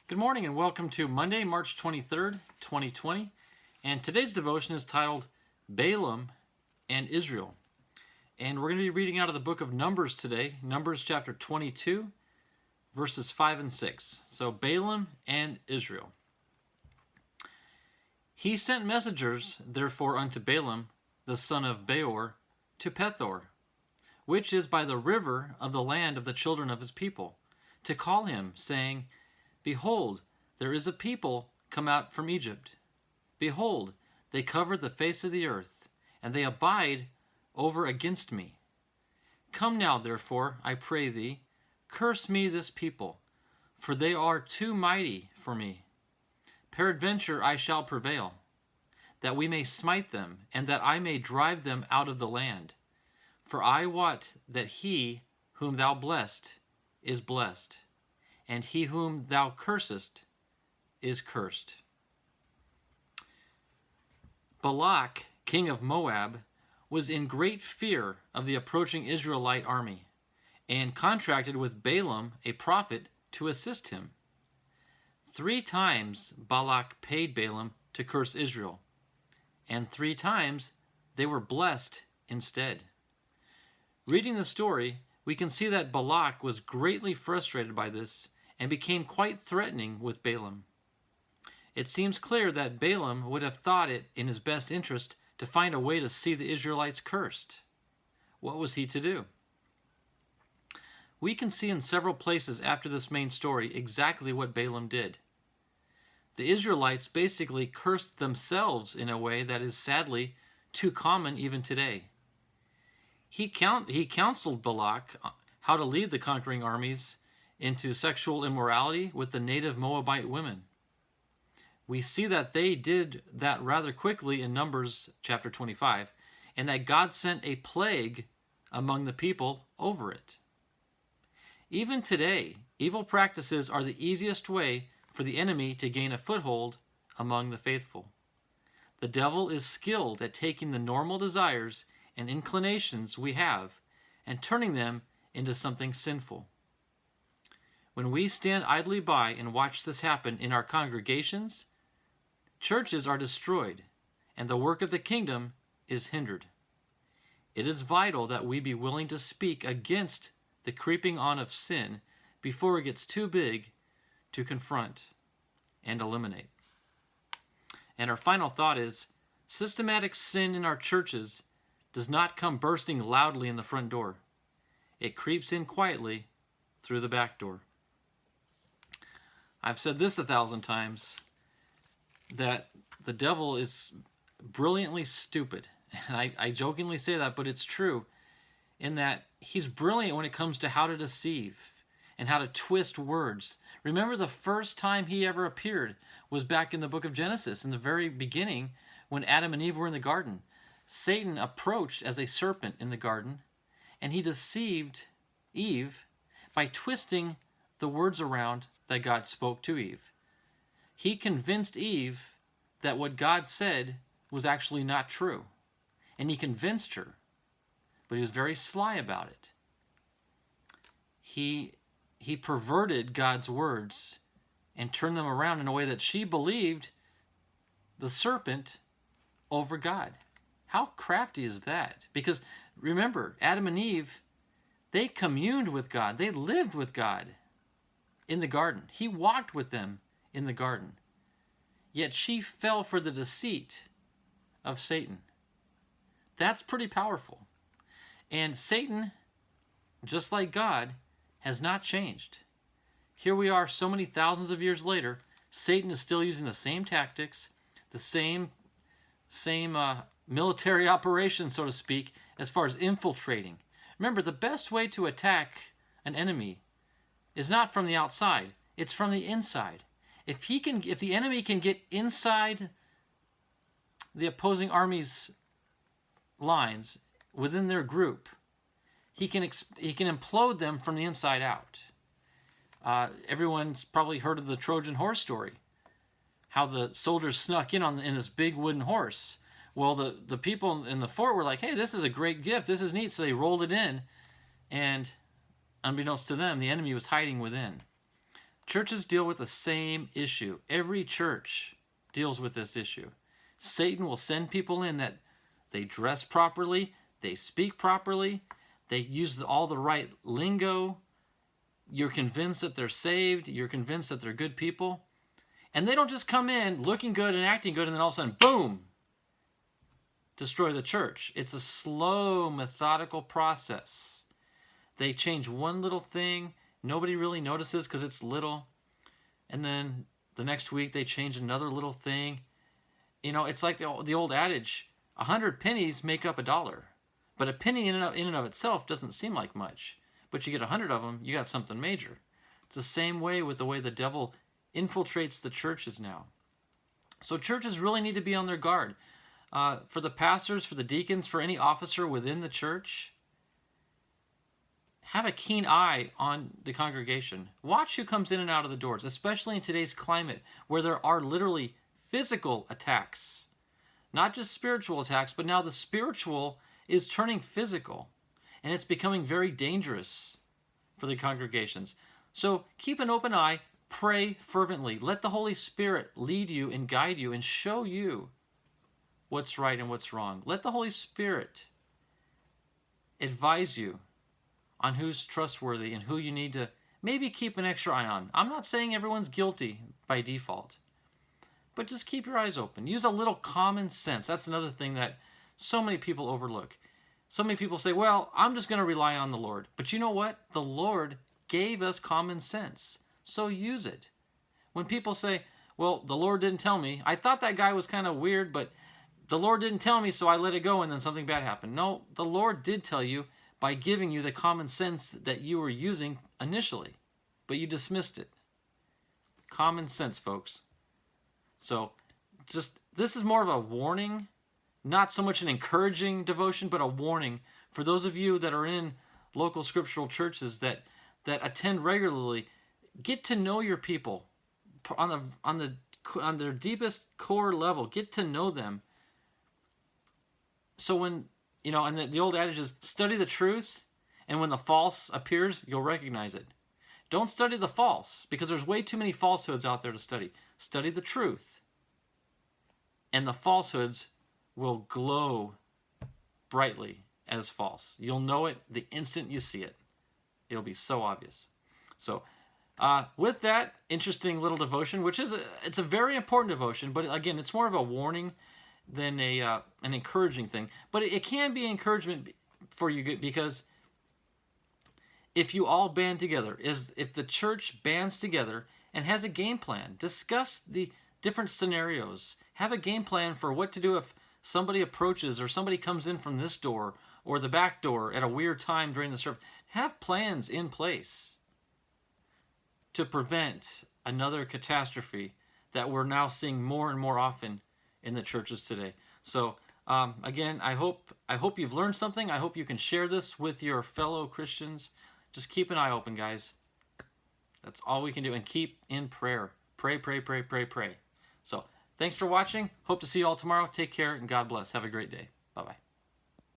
Good morning and welcome to Monday, March 23rd, 2020. And today's devotion is titled Balaam and Israel. And we're going to be reading out of the book of Numbers today, Numbers chapter 22, verses 5 and 6. So Balaam and Israel. He sent messengers, therefore, unto Balaam, the son of Beor, to Pethor, which is by the river of the land of the children of his people, to call him, saying, Behold, there is a people come out from Egypt. Behold, they cover the face of the earth, and they abide over against me. Come now, therefore, I pray thee, curse me this people, for they are too mighty for me. Peradventure I shall prevail, that we may smite them, and that I may drive them out of the land. For I wot that he whom thou blessed is blessed, and he whom thou cursest is cursed. Balak, king of Moab, was in great fear of the approaching Israelite army, and contracted with Balaam, a prophet, to assist him. 3 times Balak paid Balaam to curse Israel, and 3 times they were blessed instead. Reading the story, we can see that Balak was greatly frustrated by this and became quite threatening with Balaam. It seems clear that Balaam would have thought it in his best interest to find a way to see the Israelites cursed. What was he to do? We can see in several places after this main story exactly what Balaam did. The Israelites basically cursed themselves in a way that is sadly too common even today. He counseled Balak how to lead the conquering armies into sexual immorality with the native Moabite women. We see that they did that rather quickly in Numbers chapter 25, and that God sent a plague among the people over it. Even today, evil practices are the easiest way for the enemy to gain a foothold among the faithful. The devil is skilled at taking the normal desires and inclinations we have and turning them into something sinful. When we stand idly by and watch this happen in our congregations, churches are destroyed and the work of the kingdom is hindered. It is vital that we be willing to speak against the creeping on of sin before it gets too big to confront and eliminate. And our final thought is, systematic sin in our churches does not come bursting loudly in the front door. It creeps in quietly through the back door. I've said this 1,000 times, that the devil is brilliantly stupid. And I jokingly say that, but it's true, in that he's brilliant when it comes to how to deceive and how to twist words. Remember, the first time he ever appeared was back in the book of Genesis, in the very beginning, when Adam and Eve were in the garden. Satan approached as a serpent in the garden, and he deceived Eve by twisting the words around that God spoke to Eve. He convinced Eve that what God said was actually not true, and he convinced her, but he was very sly about it. He perverted God's words and turned them around in a way that she believed the serpent over God. How crafty is that? Because remember, Adam and Eve, they communed with God. They lived with God in the garden. He walked with them in the garden. Yet she fell for the deceit of Satan. That's pretty powerful. And Satan, just like God, has not changed. Here we are so many thousands of years later. Satan is still using the same tactics, the same military operation, so to speak, as far as infiltrating. Remember, the best way to attack an enemy is not from the outside, it's from the inside. If the enemy can get inside the opposing army's lines within their group, he can implode them from the inside out. Everyone's probably heard of the Trojan horse story, how the soldiers snuck in this big wooden horse. Well, the people in the fort were like, hey, this is a great gift, this is neat, so they rolled it in, and unbeknownst to them, the enemy was hiding within. Churches deal with the same issue. Every church deals with this issue. Satan will send people in that they dress properly, they speak properly, they use all the right lingo. You're convinced that they're saved, you're convinced that they're good people. And they don't just come in looking good and acting good and then all of a sudden, boom, destroy the church. It's a slow, methodical process. They change one little thing, nobody really notices because it's little. And then the next week they change another little thing. You know, it's like the old adage, 100 pennies make up $1. But a penny in and of itself doesn't seem like much. But you get 100 of them, you got something major. It's the same way with the way the devil infiltrates the churches now. So churches really need to be on their guard. For the pastors, for the deacons, for any officer within the church, have a keen eye on the congregation. Watch who comes in and out of the doors, especially in today's climate where there are literally physical attacks. Not just spiritual attacks, but now the spiritual is turning physical. And it's becoming very dangerous for the congregations. So keep an open eye, pray fervently. Let the Holy Spirit lead you and guide you and show you what's right and what's wrong. Let the Holy Spirit advise you on who's trustworthy and who you need to maybe keep an extra eye on. I'm not saying everyone's guilty by default, but just keep your eyes open. Use a little common sense. That's another thing that so many people overlook. So many people say, well, I'm just going to rely on the Lord. But you know what? The Lord gave us common sense. So use it. When people say, well, the Lord didn't tell me. I thought that guy was kind of weird, but the Lord didn't tell me, so I let it go, and then something bad happened. No, the Lord did tell you by giving you the common sense that you were using initially, but you dismissed it. Common sense, folks. So this is more of a warning. Not so much an encouraging devotion, but a warning for those of you that are in local scriptural churches that attend regularly. Get to know your people on their deepest core level. Get to know them. So when, you know, and the old adage is study the truth, and when the false appears, you'll recognize it. Don't study the false, because there's way too many falsehoods out there to study. Study the truth, and the falsehoods will glow brightly as false. You'll know it the instant you see it. It'll be so obvious. So with that interesting little devotion, which is it's a very important devotion, but again, it's more of a warning than an encouraging thing. But it can be encouragement for you, because if you all band together, if the church bands together and has a game plan, discuss the different scenarios, have a game plan for what to do if somebody approaches or somebody comes in from this door or the back door at a weird time during the service. Have plans in place to prevent another catastrophe that we're now seeing more and more often in the churches today. So again, I hope you've learned something. I hope you can share this with your fellow Christians. Just keep an eye open, guys. That's all we can do. And keep in prayer. Pray, pray, pray, pray, pray. So thanks for watching. Hope to see you all tomorrow. Take care and God bless. Have a great day. Bye-bye.